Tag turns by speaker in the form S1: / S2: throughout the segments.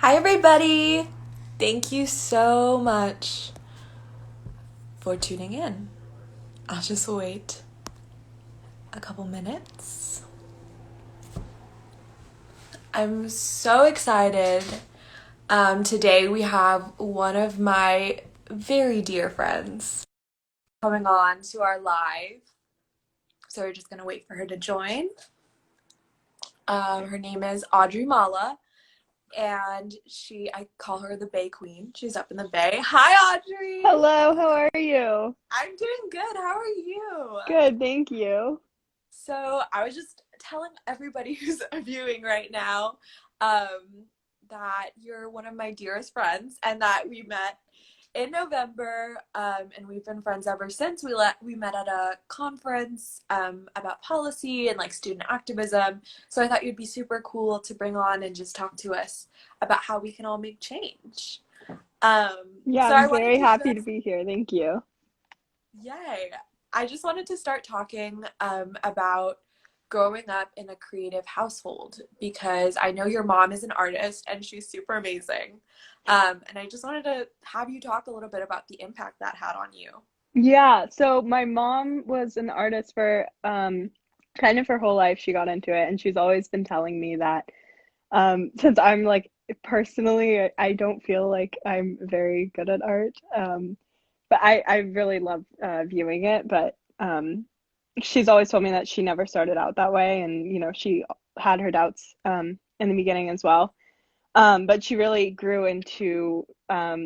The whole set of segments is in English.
S1: Hi, everybody. Thank you so much for tuning in. I'll just wait a couple minutes. I'm so excited. Today we have one of my very dear friends coming on to our live. So we're just going to wait for her to join. Her name is Audrey Mallah, and I call her the Bay Queen. She's up in the Bay. Hi, Audrey.
S2: Hello, how are you?
S1: I'm doing good. How are you?
S2: Good, thank you.
S1: So I was just telling everybody who's viewing right now um, that you're one of my dearest friends and that we met in November, and we've been friends ever since. We met at a conference about policy and like student activism. So I thought you'd be super cool to bring on and just talk to us about how we can all make change.
S2: Yeah,
S1: So
S2: I'm
S1: I wanted
S2: very
S1: to
S2: happy to
S1: just
S2: be here. Thank you.
S1: Yay. I just wanted to start talking about growing up in a creative household because I know your mom is an artist and she's super amazing. And I just wanted to have you talk a little bit about the impact that had on you.
S2: Yeah, so my mom was an artist for kind of her whole life. She got into it, and she's always been telling me that since I'm like personally, I don't feel like I'm very good at art. But I really love viewing it, but she's always told me that she never started out that way, and she had her doubts in the beginning as well. But she really grew into I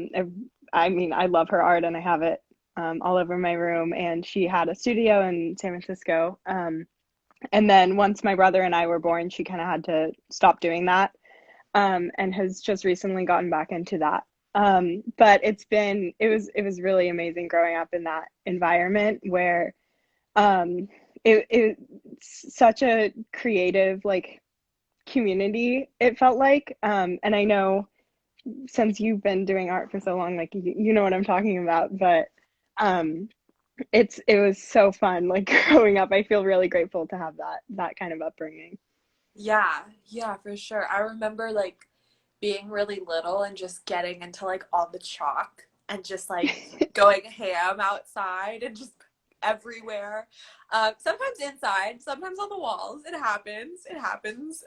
S2: mean, I love her art and I have it all over my room. And she had a studio in San Francisco. And then once my brother and I were born, she kind of had to stop doing that, and has just recently gotten back into that. But it was really amazing growing up in that environment where um, it's such a creative like community, it felt like. And I know since you've been doing art for so long, like you know what I'm talking about. But um, it was so fun, like growing up. I feel really grateful to have that kind of upbringing.
S1: Yeah, yeah, for sure. I remember like being really little and just getting into like all the chalk and just like going ham outside and just everywhere. Sometimes inside, sometimes on the walls. It happens. It happens.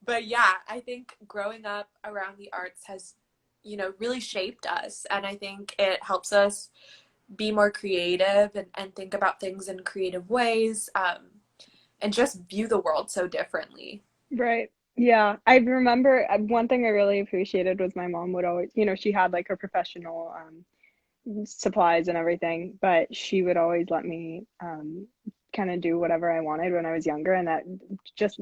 S1: But yeah, I think growing up around the arts has, really shaped us. And I think it helps us be more creative and think about things in creative ways, and just view the world so differently.
S2: Right. Yeah. I remember one thing I really appreciated was my mom would always, she had like her professional supplies and everything, but she would always let me kind of do whatever I wanted when I was younger. And that just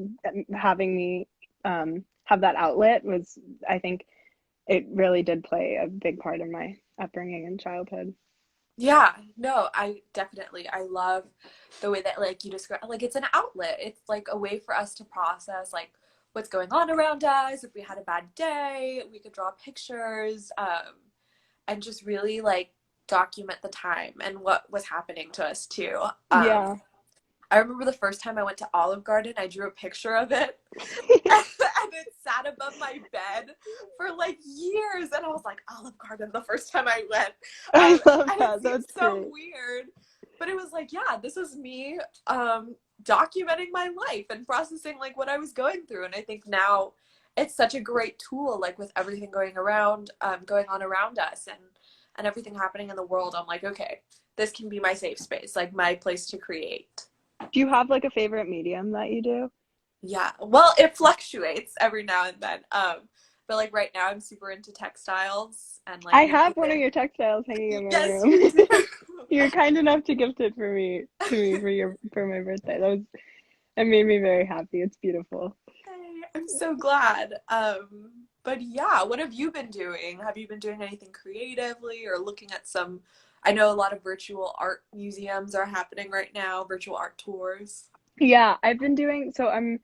S2: having me have that outlet was, I think it really did play a big part in my upbringing and childhood.
S1: Yeah, no, I love the way that like you describe like it's an outlet. It's like a way for us to process like what's going on around us. If we had a bad day, we could draw pictures, and just really like document the time and what was happening to us too.
S2: Yeah.
S1: I remember the first time I went to Olive Garden, I drew a picture of it and it sat above my bed for like years. And I was like, Olive Garden the first time I went.
S2: I love
S1: And it
S2: that.
S1: seems
S2: That's
S1: so
S2: great.
S1: weird, but it was like, yeah, this is me documenting my life and processing like what I was going through. And I think now it's such a great tool, like with everything going on around us and everything happening in the world. I'm like, okay, this can be my safe space, like my place to create.
S2: Do you have like a favorite medium that you do?
S1: Yeah, well, it fluctuates every now and then. But like right now, I'm super into textiles and like
S2: I have
S1: making
S2: one of
S1: things.
S2: your textiles hanging in my
S1: Yes, you
S2: room.
S1: do.
S2: You're kind enough to gift it to me for my birthday. That made me very happy. It's beautiful.
S1: Hey, I'm so glad. But yeah, what have you been doing? Have you been doing anything creatively or looking at some? I know a lot of virtual art museums are happening right now, virtual art tours.
S2: Yeah, I've been doing so I'm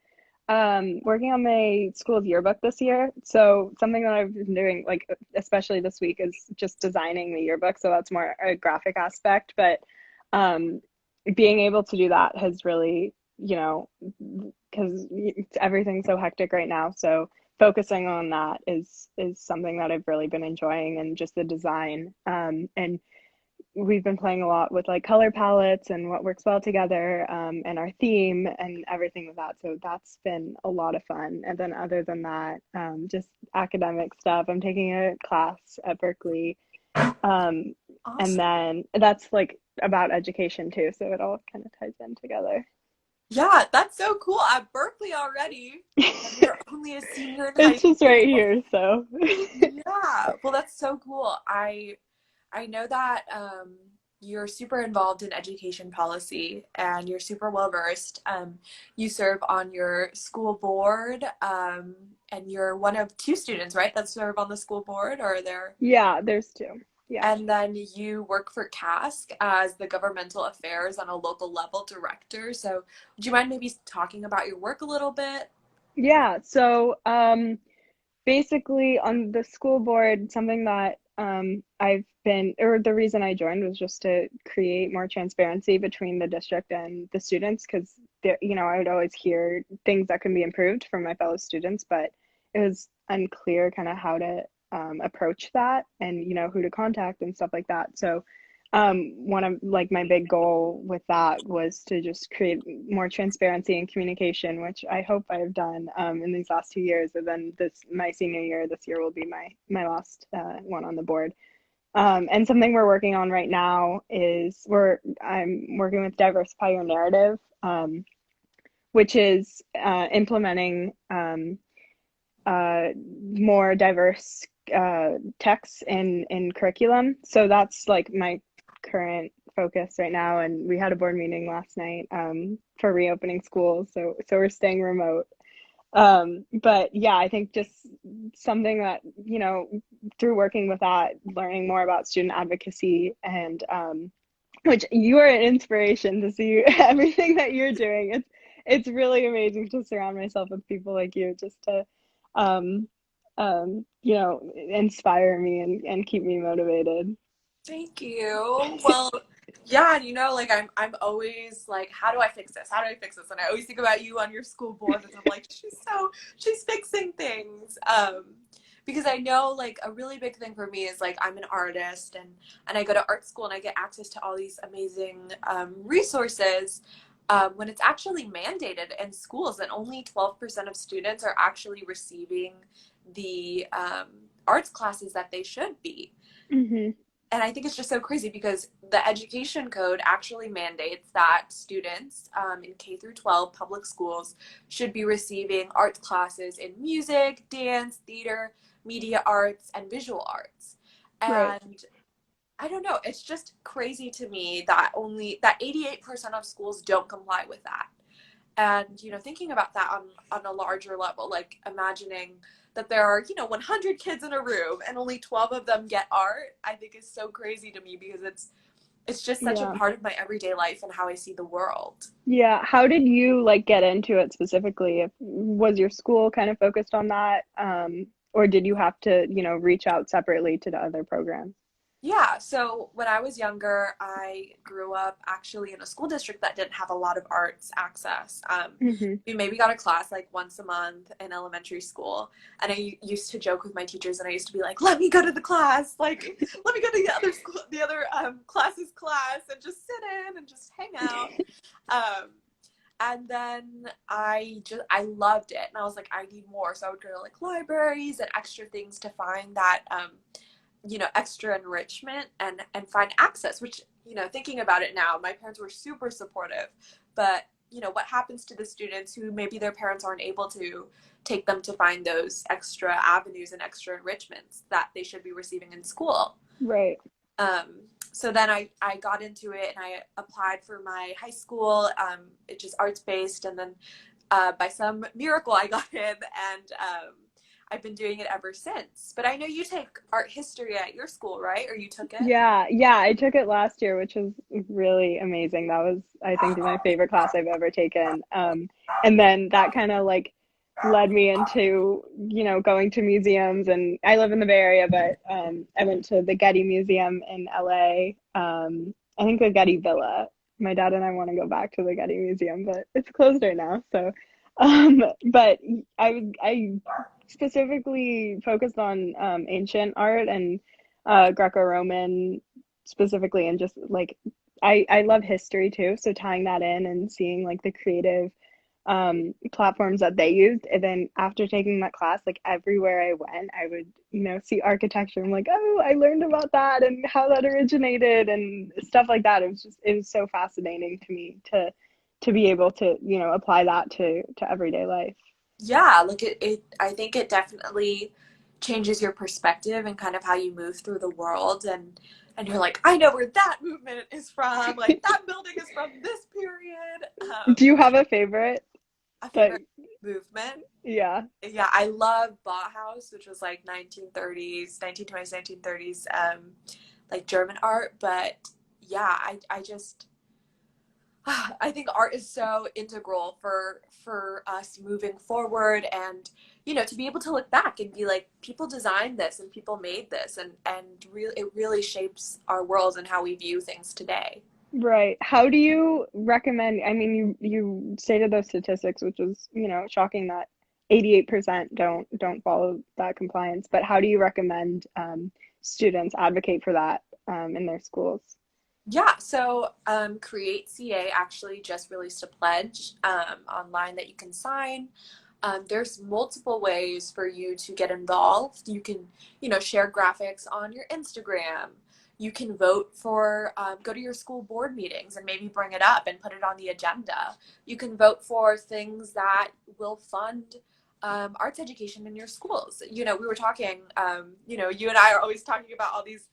S2: working on my school's yearbook this year. So something that I've been doing like especially this week is just designing the yearbook. So that's more a graphic aspect, but um being able to do that has really, because everything's so hectic right now. So focusing on that is something that I've really been enjoying, and just the design. And we've been playing a lot with like color palettes and what works well together, and our theme and everything with that. So that's been a lot of fun. And then other than that, just academic stuff. I'm taking a class at Berkeley, um, and
S1: Awesome.
S2: then that's like about education too. So it all kind of ties in together.
S1: Yeah, that's so cool. At Berkeley already, and you're only a senior in high
S2: It's just right
S1: school.
S2: here, so.
S1: Yeah, well, that's so cool. I know that you're super involved in education policy and you're super well versed. You serve on your school board, and you're one of two students, right, that serve on the school board, or are there?
S2: Yeah, there's two. Yeah.
S1: And then you work for CASC as the governmental affairs on a local level director. So, would you mind maybe talking about your work a little bit?
S2: Yeah, so basically on the school board, something that I've been, or the reason I joined was just to create more transparency between the district and the students, because I would always hear things that can be improved from my fellow students, but it was unclear kind of how to approach that, and who to contact and stuff like that. So one of like my big goal with that was to just create more transparency and communication, which I hope I've done in these last 2 years. And then my senior year, this year will be my last one on the board. And something we're working on right now is I'm working with Diversify Your Narrative, which is implementing more diverse texts in curriculum. So that's like my current focus right now. And we had a board meeting last night for reopening schools. So we're staying remote. But yeah, I think just something that, through working with that, learning more about student advocacy, and which you are an inspiration to see everything that you're doing. It's really amazing to surround myself with people like you, just to um inspire me and keep me motivated.
S1: Thank you. Well, yeah, like I'm always like, how do I fix this? How do I fix this? And I always think about you on your school board, and I'm like, she's fixing things. Because I know like a really big thing for me is like I'm an artist, and I go to art school and I get access to all these amazing resources. When it's actually mandated in schools, and only 12% of students are actually receiving the arts classes that they should be.
S2: Hmm.
S1: And I think it's just so crazy because the education code actually mandates that students in K through 12 public schools should be receiving arts classes in music, dance, theater, media arts, and visual arts.
S2: Right.
S1: And I don't know, it's just crazy to me that 88% of schools don't comply with that. And thinking about that on a larger level, like imagining that there are 100 kids in a room and only 12 of them get art, I think is so crazy to me, because it's just such a
S2: Yeah.
S1: part of my everyday life and how I see the world.
S2: Yeah. How did you like get into it specifically? Was your school kind of focused on that? Or did you have to, reach out separately to the other programs?
S1: Yeah, so when I was younger, I grew up actually in a school district that didn't have a lot of arts access.
S2: Hmm.
S1: We maybe got a class like once a month in elementary school, and I used to joke with my teachers, and I used to be like, "Let me go to the class, like let me go to the other school, the other class's class, and just sit in and just hang out." Um, and then I loved it, and I was like, I need more, so I would go to like libraries and extra things to find that extra enrichment and find access, which thinking about it now, my parents were super supportive, but what happens to the students who maybe their parents aren't able to take them to find those extra avenues and extra enrichments that they should be receiving in school?
S2: Right.
S1: So then I got into it, and I applied for my high school. It's just arts based, and then by some miracle I got in, and I've been doing it ever since. But I know you take art history at your school, right? Or you took it?
S2: Yeah, yeah, I took it last year, which was really amazing. That was, I think, my favorite class I've ever taken. And then that kind of like led me into, going to museums. And I live in the Bay Area, but I went to the Getty Museum in LA. I think the Getty Villa. My dad and I want to go back to the Getty Museum, but it's closed right now. So But I specifically focused on ancient art and Greco-Roman specifically, and just like I love history too, so tying that in and seeing like the creative platforms that they used. And then after taking that class, like everywhere I went, I would, see architecture. I'm like, oh, I learned about that and how that originated and stuff like that. It was so fascinating to me to be able to, apply that to everyday life.
S1: Yeah, like I think it definitely changes your perspective and kind of how you move through the world, and you're like, I know where that movement is from, like that building is from this period.
S2: Do you have a favorite
S1: A
S2: that,
S1: favorite movement?
S2: yeah,
S1: Yeah, I love Bauhaus, which was like 1930s, 1920s, 1930s, like German art. But yeah, I just I think art is so integral for us moving forward, and to be able to look back and be like, people designed this and people made this, and really it really shapes our world and how we view things today.
S2: right. How do you recommend, I mean, you stated those statistics, which was, shocking that 88% don't follow that compliance, but how do you recommend students advocate for that in their schools?
S1: Yeah, so Create CA actually just released a pledge online that you can sign. There's multiple ways for you to get involved. You can, share graphics on your Instagram. You can vote for, go to your school board meetings and maybe bring it up and put it on the agenda. You can vote for things that will fund arts education in your schools. We were talking, you and I are always talking about all these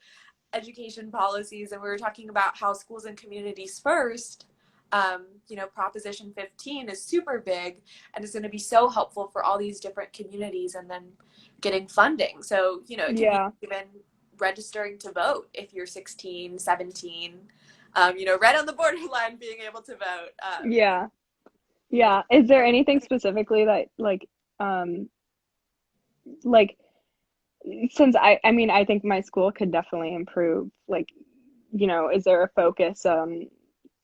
S1: education policies, and we were talking about how schools and communities first. Proposition 15 is super big and is going to be so helpful for all these different communities, and then getting funding. So it could be
S2: Yeah,
S1: even registering to vote if you're 16, 17, right on the borderline being able to vote.
S2: yeah,
S1: you know
S2: yeah. Is there anything specifically that um, like since I mean, I think my school could definitely improve. Like, is there a focus on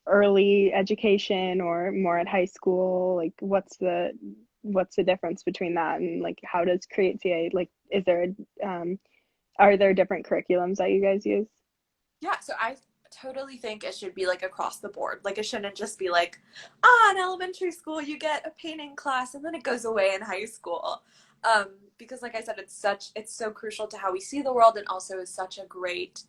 S2: early education or more at high school? Like, what's the difference between that and like how does Create CA, like, is there are there different curriculums that you guys use?
S1: Yeah, so I totally think it should be like across the board. Like it shouldn't just be like, in elementary school you get a painting class and then it goes away in high school. Because like I said, it's so crucial to how we see the world, and also is such a great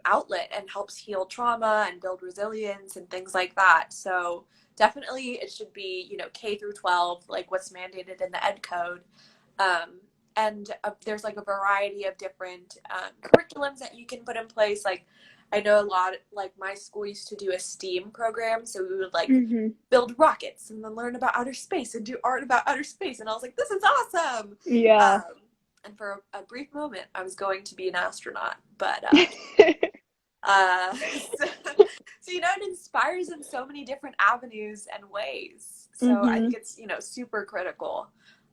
S1: outlet and helps heal trauma and build resilience and things like that. So definitely it should be, K through 12, like what's mandated in the ed code. Um, and there's like a variety of different curriculums that you can put in place. Like I know a lot, like my school used to do a STEAM program, so we would like
S2: Mm-hmm.
S1: build rockets and then learn about outer space and do art about outer space, and I was like, this is awesome.
S2: Yeah.
S1: And for a brief moment I was going to be an astronaut, but so, it inspires in so many different avenues and ways. So I think
S2: Mm-hmm.
S1: it's, super critical.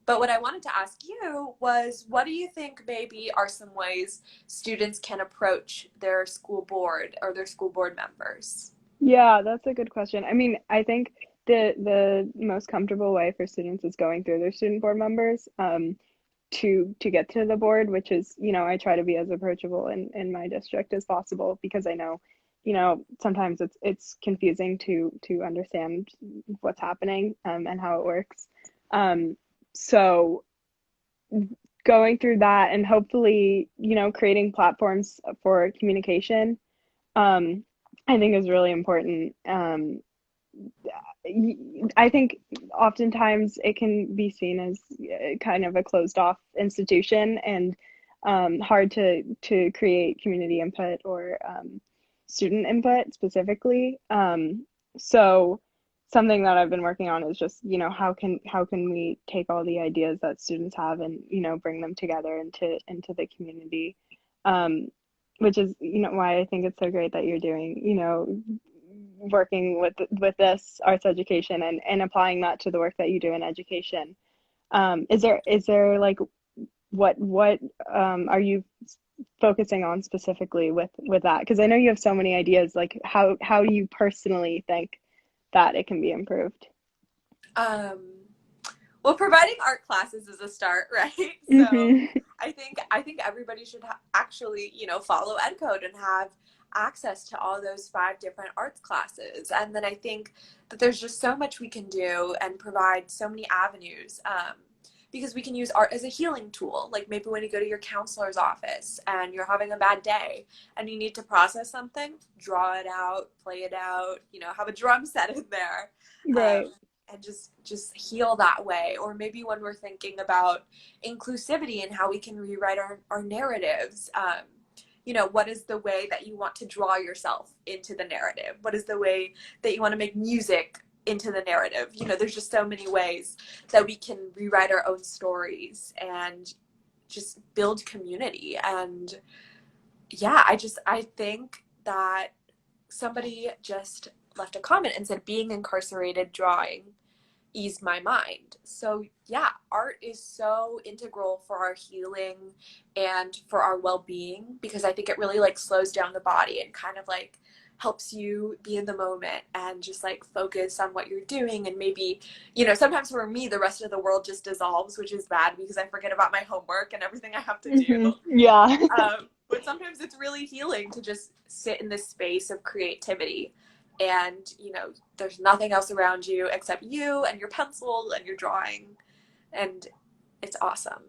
S1: But what I wanted to ask you was, what do you think maybe are some ways students can approach their school board or their school board members?
S2: Yeah, that's a good question. I mean, I think the most comfortable way for students is going through their student board members to get to the board, which is, I try to be as approachable in my district as possible because I know, sometimes it's confusing to understand what's happening and how it works. Um, so going through that and hopefully, creating platforms for communication, um, I think is really important. I think oftentimes it can be seen as kind of a closed off institution and hard to create community input or student input specifically. So something that I've been working on is just, how can we take all the ideas that students have and, bring them together into the community. Um, which is, why I think it's so great that you're doing, working with this arts education and applying that to the work that you do in education. Is there like what are you focusing on specifically with that? Because I know you have so many ideas. Like how do you personally think that it can be improved?
S1: Well, providing art classes is a start, right? So
S2: Hmm.
S1: I think everybody should actually, follow ed code and have access to all those 5 different arts classes. And then I think that there's just so much we can do and provide so many avenues. Because we can use art as a healing tool. Like maybe when you go to your counselor's office and you're having a bad day and you need to process something, draw it out, play it out, have a drum set in there.
S2: Right.
S1: And just heal that way. Or maybe when we're thinking about inclusivity and how we can rewrite our narratives, what is the way that you want to draw yourself into the narrative? What is the way that you want to make music into the narrative? There's just so many ways that we can rewrite our own stories and just build community. And yeah, I think that somebody just left a comment and said being incarcerated drawing eased my mind. So yeah, art is so integral for our healing and for our well-being, because I think it really like slows down the body and kind of like helps you be in the moment and just like focus on what you're doing. And maybe, sometimes for me the rest of the world just dissolves, which is bad because I forget about my homework and everything I have to do.
S2: Hmm. Yeah.
S1: But sometimes it's really healing to just sit in this space of creativity, and there's nothing else around you except you and your pencil and your drawing, and it's awesome.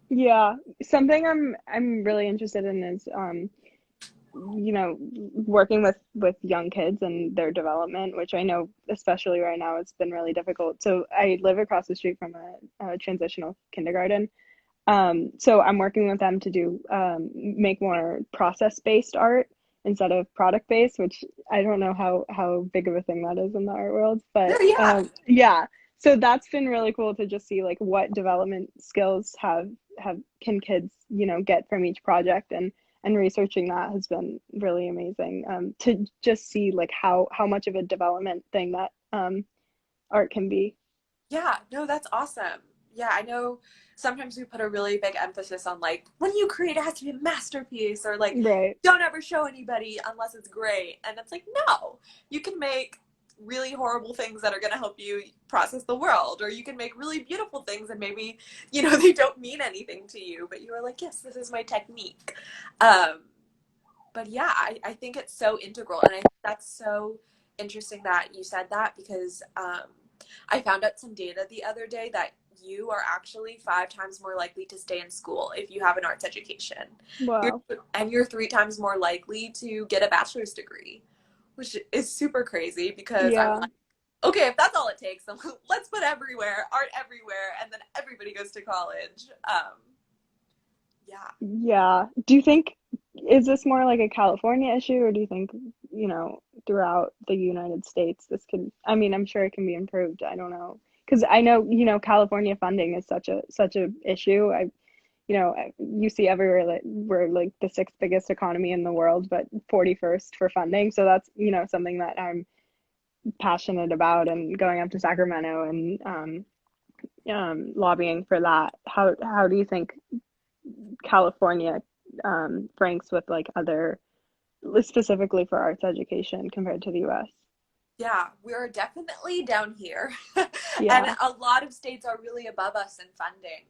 S2: Yeah. Something I'm really interested in is working with young kids and their development, which I know especially right now it's been really difficult. So I live across the street from a transitional kindergarten. So I'm working with them to do make more process-based art instead of product-based, which I don't know how big of a thing that is in the art world,
S1: Yeah,
S2: but
S1: yeah.
S2: yeah. So that's been really cool to just see like what development skills have can kids, get from each project, and researching that has been really amazing. To just see like how much of a development thing that art can be.
S1: Yeah, no, that's awesome. Yeah, I know sometimes we put a really big emphasis on like when you create it has to be a masterpiece, or like
S2: Right.
S1: don't ever show anybody unless it's great. And it's like, no, you can make really horrible things that are going to help you process the world, or you can make really beautiful things and maybe, they don't mean anything to you, but you are like, yes, this is my technique. Um, but yeah, I think it's so integral. And I think that's so interesting that you said that, because I found out some data the other day that you are actually 5 times more likely to stay in school if you have an arts education. You're,
S2: Wow.
S1: and you're 3 times more likely to get a bachelor's degree, which is super crazy, because I'm
S2: Yeah.
S1: like, okay, if that's all it takes, then let's put art everywhere, and then everybody goes to college. Yeah.
S2: Yeah. Do you think, is this more like a California issue, or do you think, throughout the United States, this could, I mean, I'm sure it can be improved. I don't know. Because I know, California funding is such a issue. You see everywhere that we're like the sixth biggest economy in the world, but 41st for funding. So that's, something that I'm passionate about, and going up to Sacramento and lobbying for that. How do you think California ranks with like other, specifically for arts education compared to the US?
S1: Yeah, we're definitely down here. And
S2: Yeah,
S1: a lot of states are really above us in funding,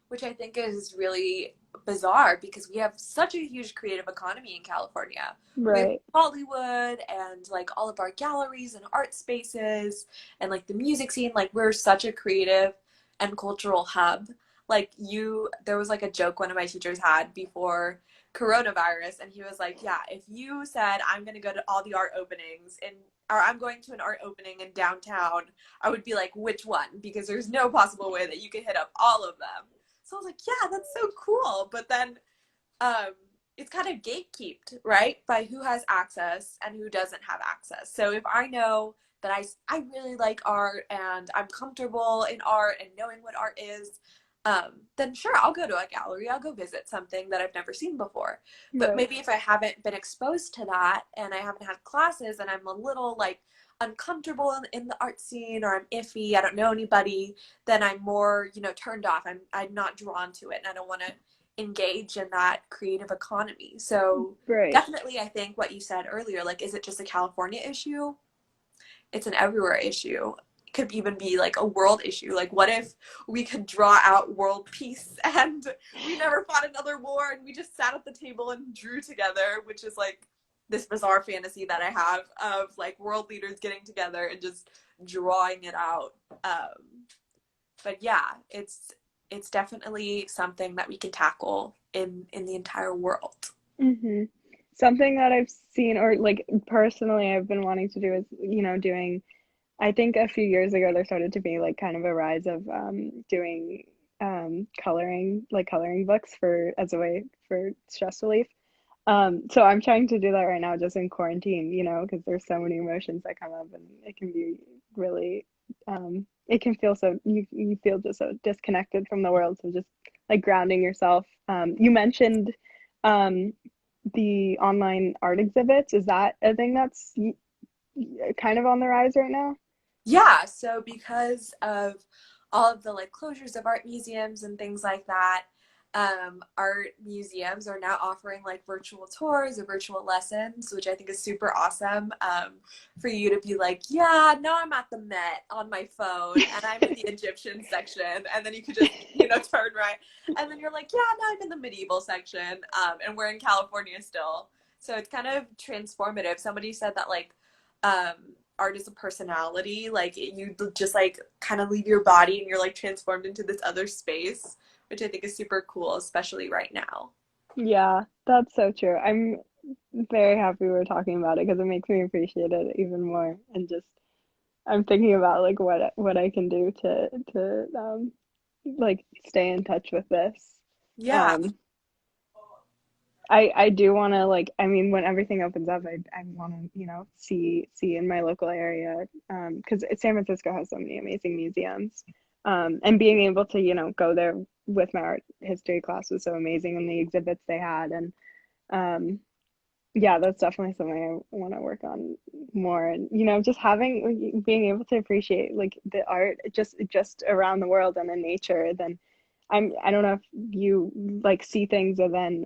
S1: which I think is really bizarre because we have such a huge creative economy in California. We have
S2: right.
S1: Hollywood and like all of our galleries and art spaces and like the music scene. Like we're such a creative and cultural hub. There was like a joke one of my teachers had before coronavirus, and he was like, yeah, if you said I'm going to go to all the art openings in or I'm going to an art opening in downtown, I would be like, which one? Because there's no possible way that you could hit up all of them. So I was like, yeah, that's so cool. But then um, it's kind of gatekept, right? By who has access and who doesn't have access. So if I know that I really like art and I'm comfortable in art and knowing what art is, then sure, I'll go to a gallery. I'll go visit something that I've never seen before. But
S2: Right.
S1: maybe if I haven't been exposed to that and I haven't had classes and I'm a little like uncomfortable in the art scene, or I'm iffy, I don't know anybody, then I'm more, turned off. I'm not drawn to it, and I don't want to engage in that creative economy. So
S2: Right.
S1: definitely I think what you said earlier, like, is it just a California issue? It's an everywhere issue. could even be like a world issue. Like, what if we could draw out world peace and we never fought another war and we just sat at the table and drew together, which is like this bizarre fantasy that I have of like world leaders getting together and just drawing it out. But yeah, it's definitely something that we can tackle in the entire world.
S2: Hmm. Something that I've seen, or like personally I've been wanting to do is, doing, I think a few years ago there started to be like kind of a rise of doing coloring books for as a way for stress relief. So I'm trying to do that right now just in quarantine, because there's so many emotions that come up and it can be really it can feel so you feel just so disconnected from the world. So just like grounding yourself. You mentioned um the online art exhibits. Is that a thing that's kind of on the rise right now?
S1: Yeah, so because of all of the like closures of art museums and things like that, art museums are now offering like virtual tours or virtual lessons, which I think is super awesome. For you to be like, yeah, now I'm at the Met on my phone and I'm in the Egyptian section, and then you could just, turn right, and then you're like, yeah, now I'm in the medieval section, and we're in California still. So it's kind of transformative. Somebody said that like, art is a personality. Like you just like kind of leave your body and you're like transformed into this other space, which I think is super cool, especially right now.
S2: Yeah, that's so true. I'm very happy we're talking about it because it makes me appreciate it even more. And just I'm thinking about like what I can do to like stay in touch with this.
S1: Yeah.
S2: Um, I do want to like I mean when everything opens up I want to see in my local area because San Francisco has so many amazing museums, and being able to go there with my art history class was so amazing, and the exhibits they had, and um, yeah, that's definitely something I want to work on more, and just being able to appreciate like the art just around the world and in nature. Then I don't know if you like see things and then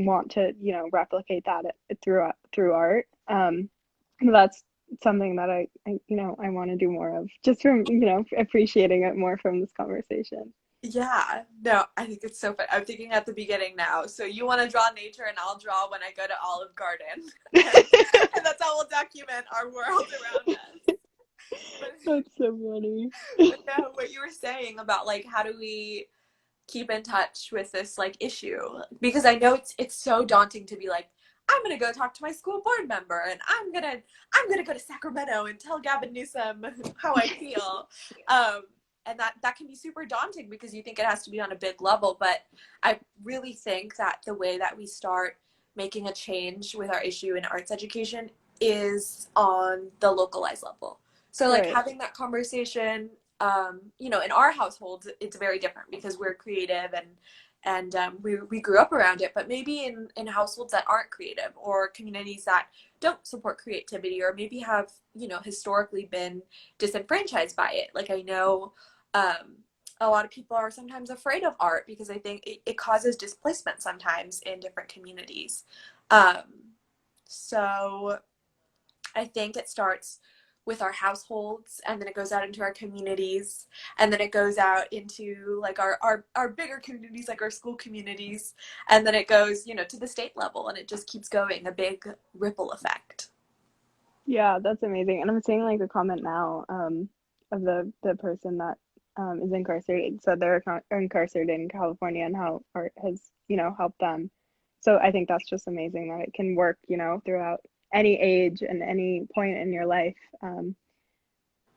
S2: want to replicate that through art. That's something that I want to do more of, just from appreciating it more from this conversation.
S1: Yeah. No, I think it's so fun. I'm thinking at the beginning now. So you want to draw nature and I'll draw when I go to Olive Garden. And that's how we'll document our world around us. But,
S2: That's so funny.
S1: but no, what you were saying about like how do we keep in touch with this like issue, because I know it's so daunting to be like, I'm gonna go talk to my school board member and I'm gonna go to Sacramento and tell Gavin Newsom how I feel. And that can be super daunting because you think it has to be on a big level, but I really think that the way that we start making a change with our issue in arts education is on the localized level. So like
S2: Right.
S1: having that conversation, in our households, it's very different because we're creative and we grew up around it. But maybe in households that aren't creative or communities that don't support creativity or maybe have, historically been disenfranchised by it. Like I know a lot of people are sometimes afraid of art because I think it causes displacement sometimes in different communities. Um, so I think it starts with our households and then it goes out into our communities and then it goes out into like our bigger communities, like our school communities, and then it goes, to the state level, and it just keeps going, a big ripple effect.
S2: Yeah, that's amazing. And I'm seeing like a comment now of the person that is incarcerated. So they're incarcerated in California and how art has, helped them. So I think that's just amazing that it can work, throughout any age and any point in your life.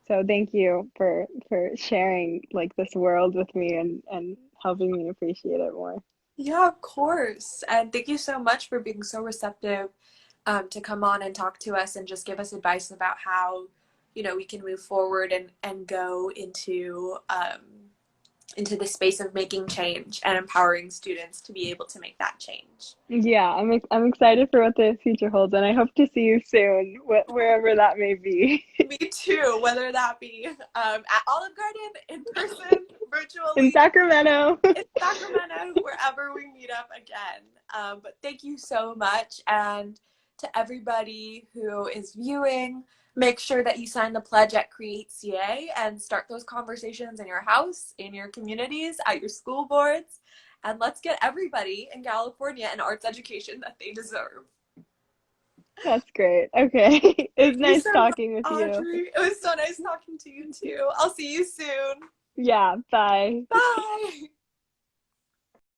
S2: So thank you for sharing like this world with me and helping me appreciate it more.
S1: Yeah, of course. And thank you so much for being so receptive, to come on and talk to us and just give us advice about how, we can move forward and go into the space of making change and empowering students to be able to make that change.
S2: Yeah, I'm excited for what the future holds, and I hope to see you soon, wherever that may be.
S1: Me too, whether that be at Olive Garden, in person,
S2: In
S1: virtually,
S2: Sacramento.
S1: in Sacramento, wherever we meet up again. But thank you so much. And to everybody who is viewing, make sure that you sign the pledge at Create CA and start those conversations in your house, in your communities, at your school boards. And let's get everybody in California an arts education that they deserve.
S2: That's great. Okay. It was
S1: Thank you
S2: nice
S1: so much,
S2: talking with you.
S1: Audrey. It was so nice talking to you too. I'll see you soon.
S2: Yeah, bye.
S1: Bye.